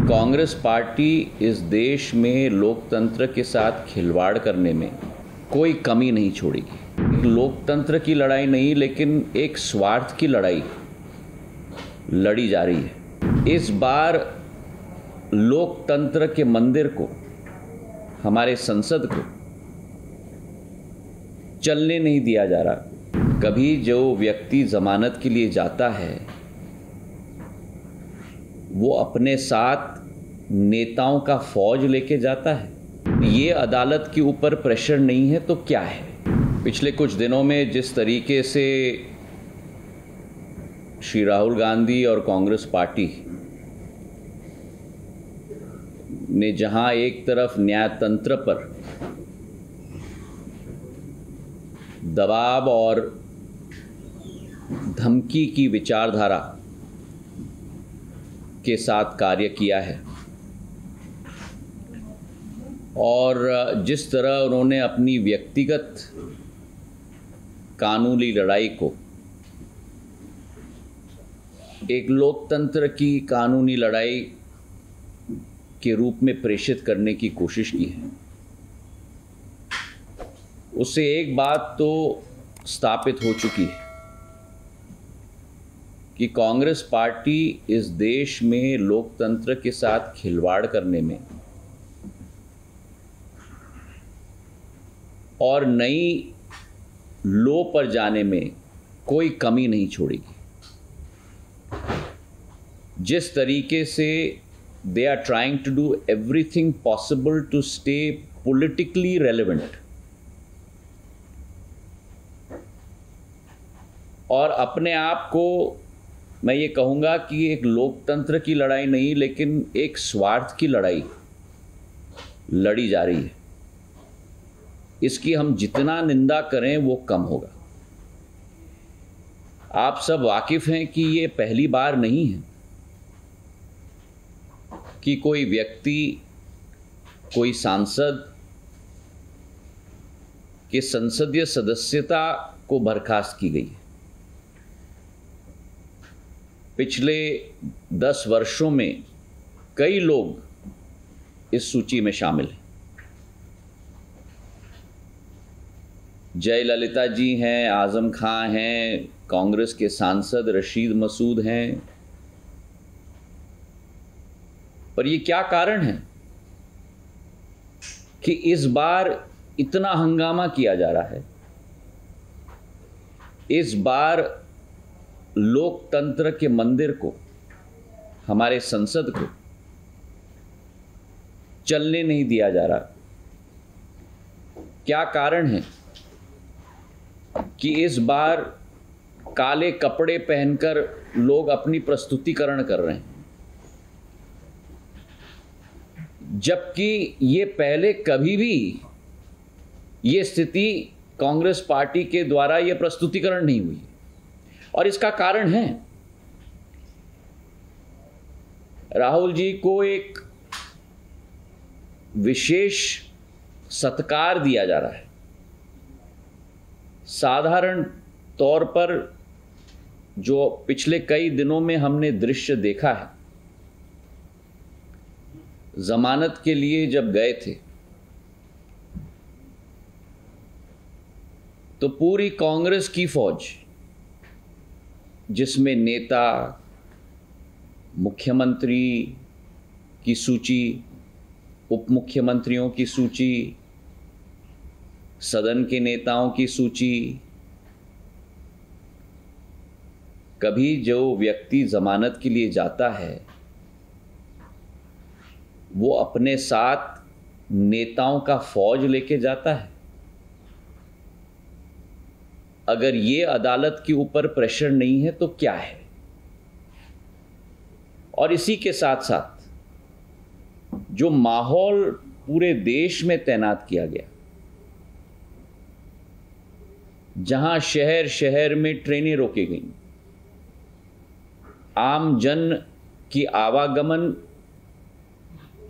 Congress party इस देश में लोकतंत्र के साथ खिलवाड़ करने में कोई कमी नहीं छोड़ेगी। लोकतंत्र की लड़ाई नहीं, लेकिन एक स्वार्थ की लड़ाई लड़ी जा रही है। इस बार लोकतंत्र के मंदिर को, हमारे संसद को चलने नहीं दिया जा रहा। कभी जो व्यक्ति जमानत के लिए जाता है वो अपने साथ नेताओं का फौज लेके जाता है। ये अदालत के ऊपर प्रेशर नहीं है तो क्या है? पिछले कुछ दिनों में जिस तरीके से श्री राहुल गांधी और कांग्रेस पार्टी ने जहां एक तरफ न्यायतंत्र पर दबाव और धमकी की विचारधारा के साथ कार्य किया है, और जिस तरह उन्होंने अपनी व्यक्तिगत कानूनी लड़ाई को एक लोकतंत्र की कानूनी लड़ाई के रूप में प्रेषित करने की कोशिश की है, उससे एक बात तो स्थापित हो चुकी है कि कांग्रेस पार्टी इस देश में लोकतंत्र के साथ खिलवाड़ करने में और नई लो पर जाने में कोई कमी नहीं छोड़ेगी। जिस तरीके से they are trying to do everything possible to stay politically relevant और अपने आप को, मैं ये कहूँगा कि एक लोकतंत्र की लड़ाई नहीं, लेकिन एक स्वार्थ की लड़ाई लड़ी जा रही है। इसकी हम जितना निंदा करें वो कम होगा। आप सब वाकिफ हैं कि ये पहली बार नहीं है कि कोई व्यक्ति, कोई सांसद के संसदीय सदस्यता को बर्खास्त की गई है। पिछले 10 वर्षों में कई लोग इस सूची में शामिल हैं। जयललिता जी हैं, आजम खां हैं, कांग्रेस के सांसद रशीद मसूद हैं। पर ये क्या कारण है कि इस बार इतना हंगामा किया जा रहा है? इस बार लोकतंत्र के मंदिर को, हमारे संसद को चलने नहीं दिया जा रहा। क्या कारण है कि इस बार काले कपड़े पहनकर लोग अपनी प्रस्तुतिकरण कर रहे हैं, जबकि ये पहले कभी भी ये स्थिति कांग्रेस पार्टी के द्वारा ये प्रस्तुतिकरण नहीं हुई? और इसका कारण है, राहुल जी को एक विशेष सत्कार दिया जा रहा है। साधारण तौर पर जो पिछले कई दिनों में हमने दृश्य देखा है, जमानत के लिए जब गए थे तो पूरी कांग्रेस की फौज, जिसमें नेता, मुख्यमंत्री की सूची, उप मुख्यमंत्रियों की सूची, सदन के नेताओं की सूची, कभी जो व्यक्ति जमानत के लिए जाता है वो अपने साथ नेताओं का फौज लेके जाता है। अगर ये अदालत के ऊपर प्रेशर नहीं है तो क्या है? और इसी के साथ साथ जो माहौल पूरे देश में तैनात किया गया, जहां शहर शहर में ट्रेनें रोकी गईं, आम जन की आवागमन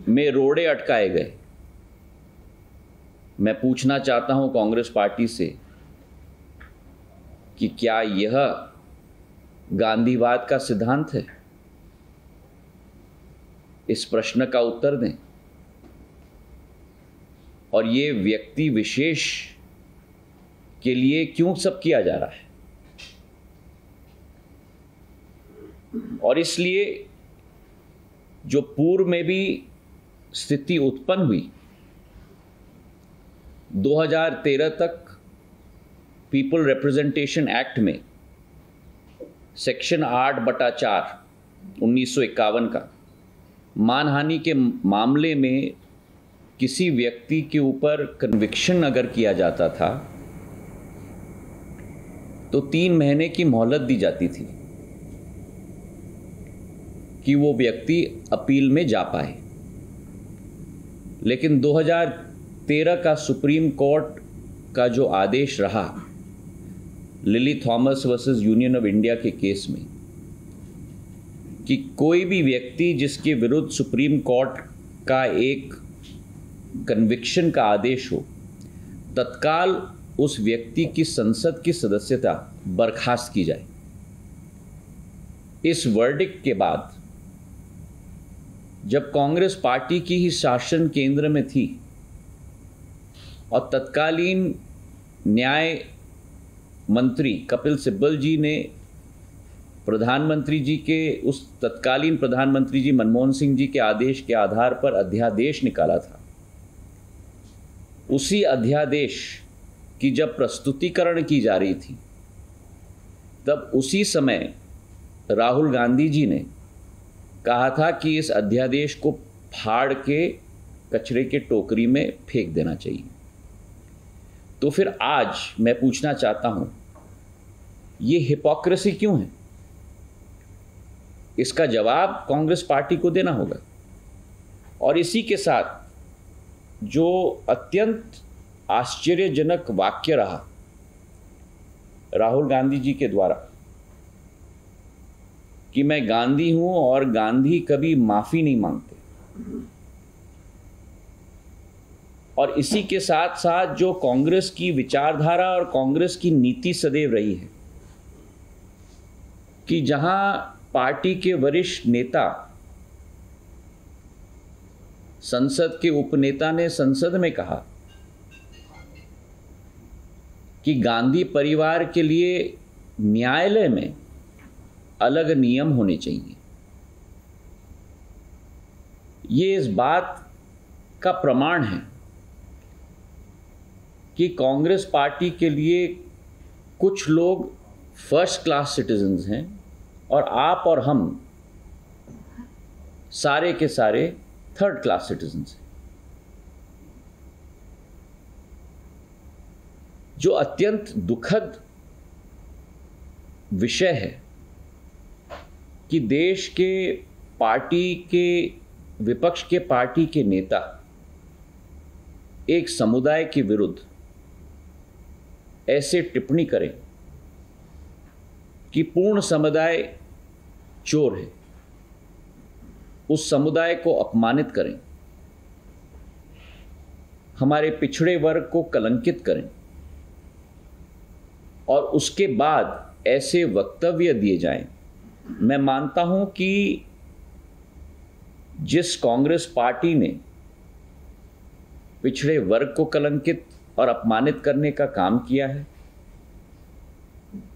में रोड़े अटकाए गए, मैं पूछना चाहता हूं कांग्रेस पार्टी से कि क्या यह गांधीवाद का सिद्धांत है? इस प्रश्न का उत्तर दें। और ये व्यक्ति विशेष के लिए क्यों सब किया जा रहा है। और इसलिए जो पूर्व में भी स्थिति उत्पन्न हुई, 2013 तक पीपल रिप्रेजेंटेशन एक्ट में सेक्शन 8/4 1951 का मानहानि के मामले में किसी व्यक्ति के ऊपर कन्विक्शन अगर किया जाता था तो 3 महीने की मोहलत दी जाती थी कि वो व्यक्ति अपील में जा पाए। लेकिन 2013 का सुप्रीम कोर्ट का जो आदेश रहा lily Thomas versus union of India के केस में, कि कोई भी व्यक्ति जिसके विरुद्ध सुप्रीम कोर्ट का एक कन्विक्शन का आदेश हो, तत्काल उस व्यक्ति की संसद की सदस्यता बर्खास्त की जाए। इस वर्डिक्ट के बाद जब कांग्रेस पार्टी की ही शासन केंद्र में थी और तत्कालीन न्याय मंत्री कपिल सिब्बल जी ने प्रधानमंत्री जी के उस तत्कालीन प्रधानमंत्री जी मनमोहन सिंह जी के आदेश के आधार पर अध्यादेश निकाला था, उसी अध्यादेश की जब प्रस्तुतिकरण की जा रही थी तब उसी समय राहुल गांधी जी ने कहा था कि इस अध्यादेश को फाड़ के कचरे के टोकरी में फेंक देना चाहिए। तो फिर आज मैं पूछना चाहता हूं, ये हिपोक्रेसी क्यों है? इसका जवाब कांग्रेस पार्टी को देना होगा। और इसी के साथ जो अत्यंत आश्चर्यजनक वाक्य रहा राहुल गांधी जी के द्वारा कि मैं गांधी हूं और गांधी कभी माफी नहीं मांगते, और इसी के साथ साथ जो कांग्रेस की विचारधारा और कांग्रेस की नीति सदैव रही है कि जहां पार्टी के वरिष्ठ नेता, संसद के उपनेता ने संसद में कहा कि गांधी परिवार के लिए न्यायालय में अलग नियम होने चाहिए, ये इस बात का प्रमाण है कि कांग्रेस पार्टी के लिए कुछ लोग फर्स्ट क्लास सिटीजन्स हैं और आप और हम सारे के सारे थर्ड क्लास सिटीजन्स हैं। जो अत्यंत दुखद विषय है कि देश के पार्टी के विपक्ष के पार्टी के नेता एक समुदाय के विरुद्ध ऐसे टिप्पणी करें कि पूर्ण समुदाय चोर है, उस समुदाय को अपमानित करें, हमारे पिछड़े वर्ग को कलंकित करें और उसके बाद ऐसे वक्तव्य दिए जाएं। मैं मानता हूं कि जिस कांग्रेस पार्टी ने पिछड़े वर्ग को कलंकित और अपमानित करने का काम किया है,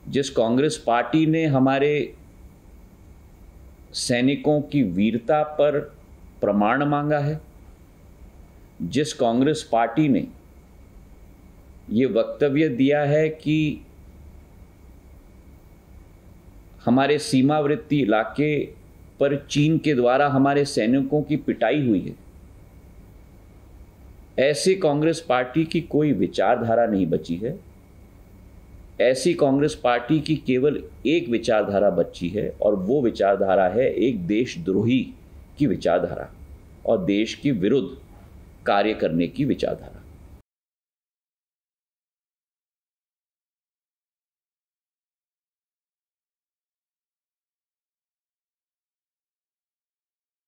जिस कांग्रेस पार्टी ने हमारे सैनिकों की वीरता पर प्रमाण मांगा है, जिस कांग्रेस पार्टी ने ये वक्तव्य दिया है कि हमारे सीमावर्ती इलाके पर चीन के द्वारा हमारे सैनिकों की पिटाई हुई है, ऐसी कांग्रेस पार्टी की कोई विचारधारा नहीं बची है। ऐसी कांग्रेस पार्टी की केवल एक विचारधारा बची है और वो विचारधारा है एक देशद्रोही की विचारधारा और देश के विरुद्ध कार्य करने की विचारधारा।